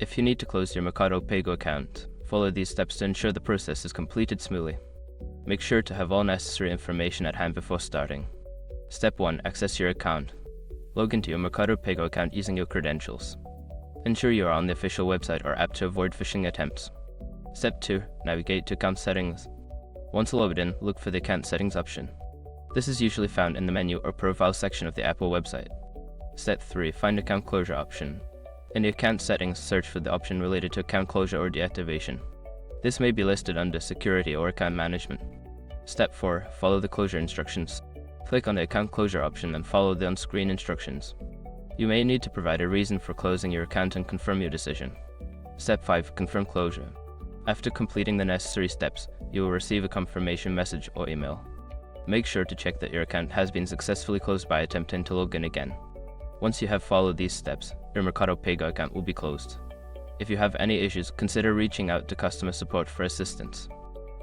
If you need to close your Mercado Pago account, follow these steps to ensure the process is completed smoothly. Make sure to have all necessary information at hand before starting. Step 1. Access your account. Log into your Mercado Pago account using your credentials. Ensure you are on the official website or app to avoid phishing attempts. Step 2. Navigate to account settings. Once logged in, look for the account settings option. This is usually found in the menu or profile section of the Apple website. Step 3. Find account closure option. In the account settings, search for the option related to account closure or deactivation. This may be listed under security or account management. Step 4. Follow the closure instructions. Click on the account closure option and follow the on-screen instructions. You may need to provide a reason for closing your account and confirm your decision. Step 5. Confirm closure. After completing the necessary steps, you will receive a confirmation message or email. Make sure to check that your account has been successfully closed by attempting to log in again. Once you have followed these steps, your Mercado Pago account will be closed. If you have any issues, consider reaching out to customer support for assistance.